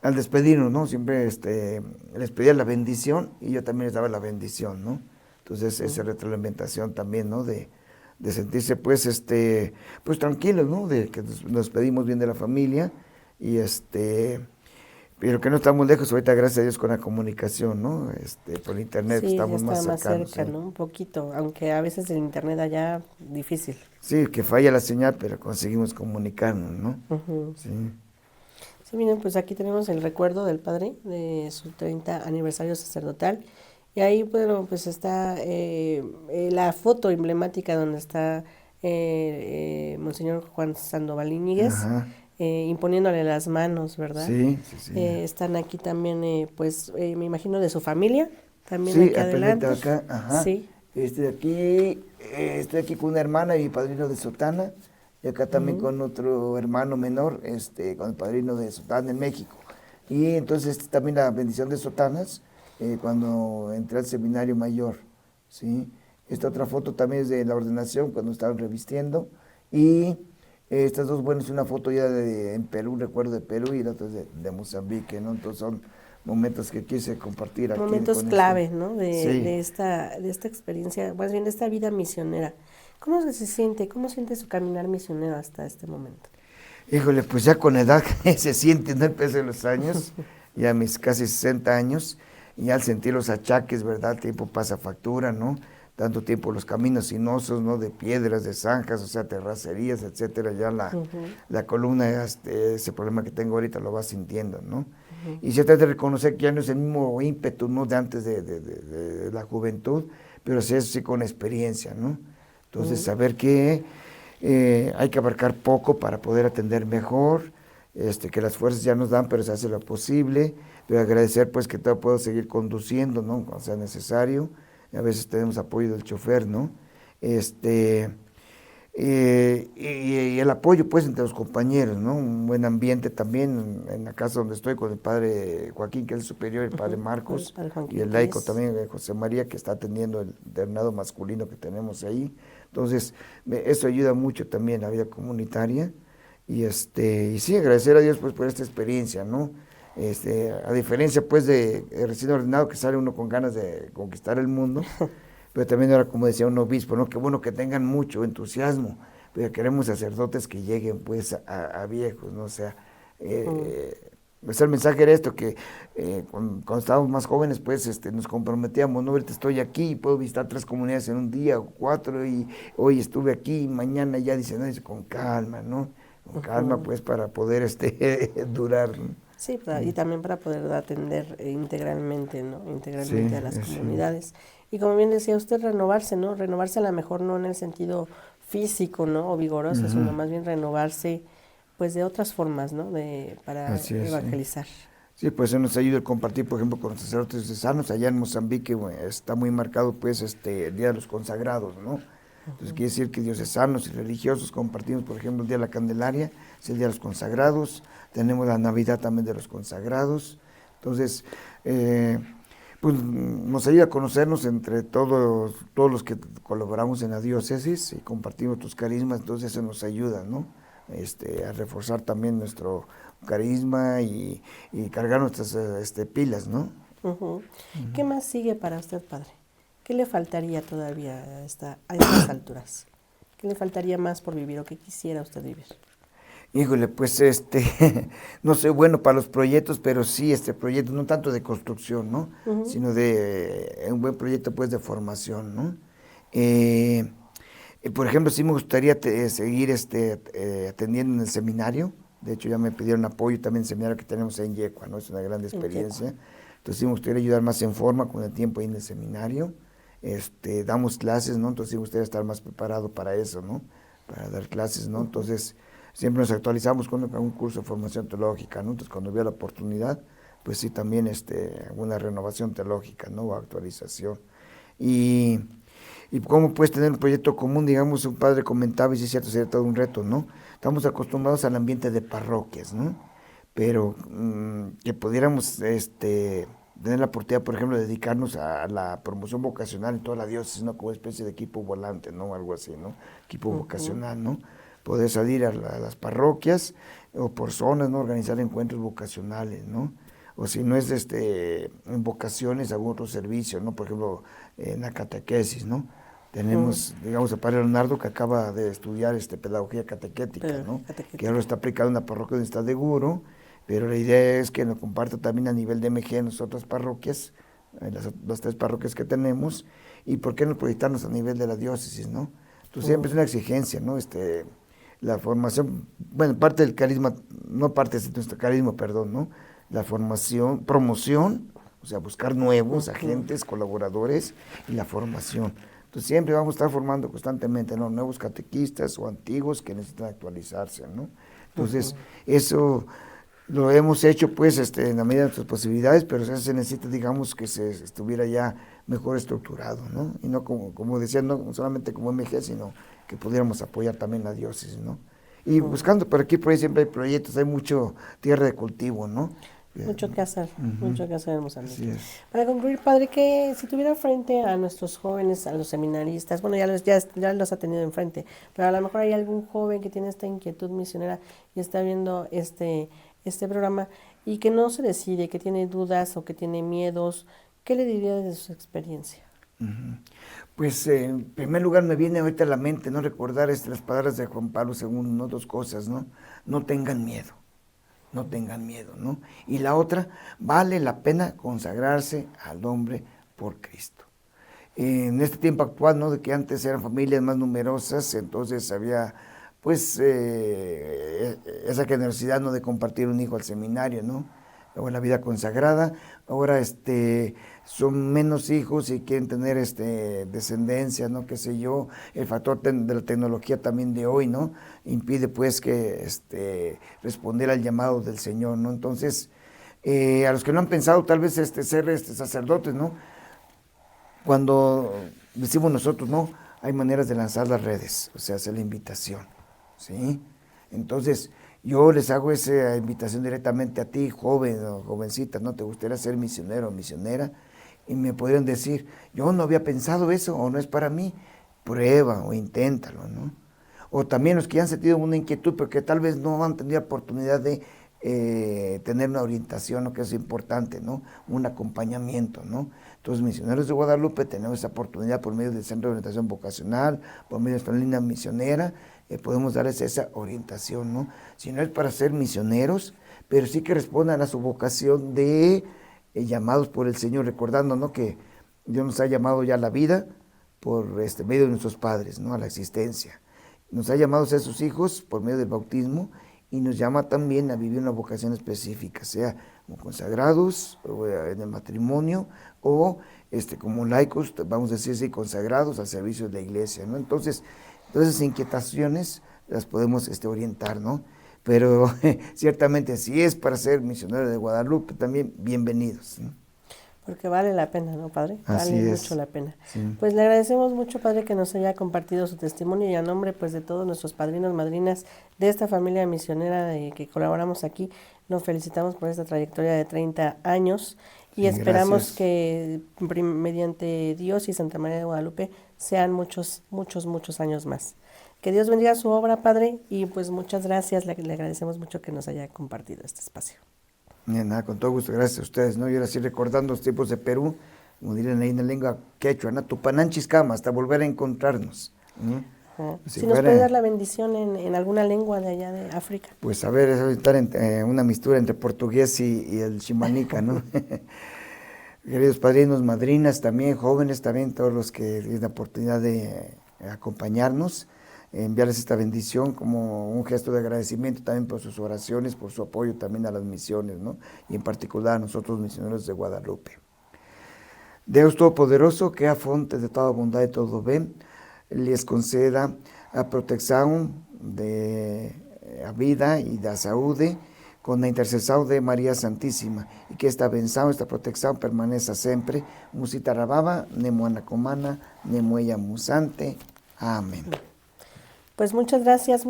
al despedirnos, ¿no? Siempre les pedía la bendición y yo también les daba la bendición, ¿no? Entonces, esa retroalimentación también, ¿no? De de sentirse pues, pues tranquilos, ¿no? De que nos pedimos bien de la familia y pero que no estamos lejos ahorita, gracias a Dios, con la comunicación, ¿no? Por internet
Sí, ya
estamos más
está más
cercanos,
cerca,
¿sí?
¿no? Un poquito, aunque a veces el internet allá difícil.
Sí, que falla la señal, pero conseguimos comunicarnos, ¿no?
Ujú.
Sí.
Sí, miren, pues aquí tenemos el recuerdo del padre de su 30 aniversario sacerdotal. Y ahí, bueno, pues está la foto emblemática donde está Monseñor Juan Sandoval Íñiguez
Ajá.
imponiéndole las manos, ¿verdad?
Sí, sí, sí.
Están aquí también, pues, me imagino de su familia, también
Sí,
aquí
actualmente
adelante.
acá, ajá.
Sí.
Estoy aquí con una hermana y padrino de sotana, y acá también
Ujú.
con otro hermano menor, con el padrino de sotana en México. Y entonces también la bendición de sotanas, cuando entré al seminario mayor, ¿sí? Esta otra foto también es de la ordenación, cuando estaban revistiendo, y estas dos, bueno, es una foto ya en Perú, recuerdo de Perú, y la otra es de Mozambique, ¿no? Entonces son momentos que quise compartir aquí
Momentos
con este.
clave, ¿no?
Sí,
De esta experiencia, más bien de esta vida misionera. ¿Cómo se siente? ¿Cómo siente su caminar misionero hasta este momento?
híjole, pues ya con edad se siente, ¿no? El peso de los años, ya mis casi 60 años, y ya al sentir los achaques, ¿verdad? El tiempo pasa factura, ¿no? Tanto tiempo los caminos sinuosos, ¿no? De piedras, de zanjas, o sea, terracerías, etcétera, ya
Ujú,
la columna, ese problema que tengo ahorita lo va sintiendo, ¿no?
ujú,
Y se trata de reconocer que ya no es el mismo ímpetu, ¿no? De antes de la juventud, pero sí, eso sí con experiencia, ¿no? Entonces,
ujú.
saber que hay que abarcar poco para poder atender mejor, que las fuerzas ya nos dan, pero se hace lo posible, pero agradecer pues que todo puedo seguir conduciendo, ¿no? Cuando sea necesario, a veces tenemos apoyo del chofer, ¿no? Y el apoyo pues entre los compañeros, ¿no? Un buen ambiente también en la casa donde estoy con el padre Joaquín, que es el superior, el padre
Ujú, con el
Marcos,
padre Juan
y el laico
Quiñones.
también, José María, que está atendiendo el internado masculino que tenemos ahí. Entonces, eso ayuda mucho también a la vida comunitaria. Y sí, agradecer a Dios pues por esta experiencia, ¿no? A diferencia pues de recién ordenado, que sale uno con ganas de conquistar el mundo, pero también ahora, como decía un obispo, ¿no? Qué bueno que tengan mucho entusiasmo, pero queremos sacerdotes que lleguen pues a viejos, ¿no? O sea,
Ujú.
pues el mensaje era esto, que cuando estábamos más jóvenes, pues nos comprometíamos, ¿no? Ahorita estoy aquí y puedo visitar 3 comunidades en un día o 4, y hoy estuve aquí y mañana ya dicen, no, dice, con calma, ¿no? Con calma,
Ujú.
pues, para poder durar, ¿no?
Sí, y también para poder atender integralmente, ¿no?
Sí,
Integralmente a las
sí.
comunidades. Y como bien decía usted, renovarse, ¿no? Renovarse a lo mejor no en el sentido físico, ¿no? O vigoroso,
Ujú.
sino más bien renovarse, pues de otras formas, ¿no? Para
Así es, sí.
evangelizar.
Sí, pues eso nos ayuda a compartir, por ejemplo, con los sacerdotes diocesanos. Allá en Mozambique, bueno, está muy marcado, pues, el Día de los Consagrados, ¿no? Entonces, quiere decir que diocesanos y religiosos compartimos, por ejemplo, el Día de la Candelaria, es el Día de los Consagrados. Tenemos la Navidad también de los Consagrados. Entonces, pues, nos ayuda a conocernos entre todos los que colaboramos en la diócesis y compartimos tus carismas. Entonces, eso nos ayuda, ¿no? A reforzar también nuestro carisma y cargar nuestras pilas, ¿no?
Ujú. ¿Qué más sigue para usted, padre? ¿Qué le faltaría todavía a estas alturas? ¿Qué le faltaría más por vivir o qué quisiera usted vivir?
Híjole, pues no soy bueno para los proyectos, pero sí este proyecto, no tanto de construcción, ¿no?
Ujú.
Sino de un buen proyecto pues de formación, ¿no? Eh, por ejemplo, sí me gustaría seguir atendiendo en el seminario. De hecho, ya me pidieron apoyo también en el seminario que tenemos ahí en Yecua, ¿no? Es una gran
En Yecua.
experiencia. Entonces sí me gustaría ayudar más en forma con el tiempo ahí en el seminario. Damos clases, ¿no? Entonces sí me gustaría estar más preparado para eso, ¿no? Para dar clases, ¿no?
Ujú.
Entonces siempre nos actualizamos con un curso de formación teológica, ¿no? Entonces cuando veo la oportunidad, pues sí también una renovación teológica, ¿no? O actualización. Y, y cómo puedes tener un proyecto común, digamos, un padre comentaba, y sí es cierto, sería todo un reto, ¿no? Estamos acostumbrados al ambiente de parroquias, ¿no? Pero que pudiéramos tener la oportunidad, por ejemplo, de dedicarnos a la promoción vocacional en toda la diócesis, ¿no? Como especie de equipo volante, ¿no? Algo así, ¿no? Equipo
Ujú.
vocacional, ¿no? Poder salir a las parroquias o por zonas, ¿no? Organizar encuentros vocacionales, ¿no? O si no es en vocaciones, algún otro servicio, ¿no? Por ejemplo, en la catequesis, ¿no? Tenemos, digamos, al padre Leonardo, que acaba de estudiar pedagogía catequética, ¿no? Que ahora está aplicado en la parroquia donde está de guro, pero la idea es que lo comparta también a nivel de MG en las otras parroquias, las 3 parroquias que tenemos, y por qué no proyectarnos a nivel de la diócesis, ¿no? Entonces siempre es una exigencia, ¿no? La formación, bueno, parte del carisma, no parte de nuestro carisma, perdón, ¿no? La formación, promoción, o sea, buscar nuevos agentes, colaboradores, y la formación. Entonces siempre vamos a estar formando constantemente, ¿no? Nuevos catequistas o antiguos que necesitan actualizarse, ¿no? Entonces, eso lo hemos hecho pues en la medida de nuestras posibilidades, pero se necesita, digamos, que se estuviera ya mejor estructurado, ¿no? Y no como decía, no solamente como MG, sino que pudiéramos apoyar también la diócesis, ¿no? Y buscando por aquí, por ahí siempre hay proyectos, hay mucho tierra de cultivo, ¿no?
Mucho que hacer, mucho que hacer en Mozambique.
Así es.
Para concluir, padre, que si tuviera frente a nuestros jóvenes, a los seminaristas, bueno, ya los ha tenido enfrente, pero a lo mejor hay algún joven que tiene esta inquietud misionera y está viendo este programa y que no se decide, que tiene dudas o que tiene miedos, ¿qué le diría desde su experiencia?
Pues en primer lugar me viene ahorita a la mente, ¿no? Recordar las palabras de Juan Pablo II, ¿no? 2 cosas, ¿no? No tengan miedo. No tengan miedo, ¿no? Y la otra, vale la pena consagrarse al hombre por Cristo. En este tiempo actual, ¿no? De que antes eran familias más numerosas, entonces había, pues, esa generosidad, ¿no? De compartir un hijo al seminario, ¿no? O la vida consagrada. Ahora, son menos hijos y quieren tener, descendencia, ¿no? Qué sé yo. El factor de la tecnología también de hoy, ¿no? Impide, pues, que, responder al llamado del Señor, ¿no? Entonces, a los que no han pensado tal vez, ser, sacerdotes, ¿no? Cuando decimos nosotros, ¿no? Hay maneras de lanzar las redes, o sea, hacer la invitación, ¿sí? Entonces, yo les hago esa invitación directamente a ti, joven o jovencita, ¿no? ¿Te gustaría ser misionero o misionera? Y me podrían decir, yo no había pensado eso, o no es para mí, prueba o inténtalo, ¿no? O también los que ya han sentido una inquietud, pero que tal vez no han tenido oportunidad de tener una orientación, ¿no? Que es importante, ¿no? Un acompañamiento, ¿no? Entonces, Misioneros de Guadalupe tenemos esa oportunidad por medio del Centro de Orientación Vocacional, por medio de esta línea misionera, podemos darles esa orientación, ¿no? Si no es para ser misioneros, pero sí que respondan a su vocación de llamados por el Señor, recordando, ¿no? Que Dios nos ha llamado ya a la vida por medio de nuestros padres, ¿no? A la existencia. Nos ha llamado a ser sus hijos por medio del bautismo y nos llama también a vivir una vocación específica, sea como consagrados o en el matrimonio o como laicos, vamos a decir así, consagrados al servicio de la iglesia, ¿no? Entonces, todas esas inquietaciones las podemos orientar, ¿no? Pero ciertamente si es para ser misionero de Guadalupe, también bienvenidos, ¿no?
Porque vale la pena, ¿no, padre?
Así
vale
es.
mucho la pena.
Sí.
Pues le agradecemos mucho, padre, que nos haya compartido su testimonio y a nombre pues de todos nuestros padrinos, madrinas de esta familia misionera que colaboramos aquí, nos felicitamos por esta trayectoria de 30 años y esperamos que mediante Dios y Santa María de Guadalupe sean muchos, muchos, muchos años más. Que Dios bendiga su obra, padre, y pues muchas gracias, le agradecemos mucho que nos haya compartido este espacio.
Nada, con todo gusto, gracias a ustedes, ¿no? Y ahora sí recordando los tiempos de Perú, como dirían ahí en la lengua quechua, ¿no? Tupananchiskama, hasta volver a encontrarnos, ¿no?
Si nos puede dar la bendición en alguna lengua de allá de África.
Pues a ver, es estar una mistura entre portugués y el chimanica, ¿no? Queridos padrinos, madrinas, también jóvenes, también todos los que tienen la oportunidad de acompañarnos, enviarles esta bendición como un gesto de agradecimiento también por sus oraciones, por su apoyo también a las misiones, ¿no? Y en particular a nosotros misioneros de Guadalupe. Deus Todo-Poderoso, que a fonte de toda bondad y todo bem, les conceda a proteção a vida e da saúde com a intercessão de Maria Santíssima e que esta benção, esta proteção permaneça sempre. Musitarababa, nemo anacomana, nemo ella musante. Amén.
Pues muchas gracias,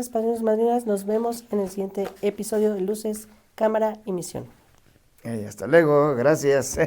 padrinos y madrinas. Nos vemos en el siguiente episodio de Luces, Cámara y Misión.
Hasta luego, gracias.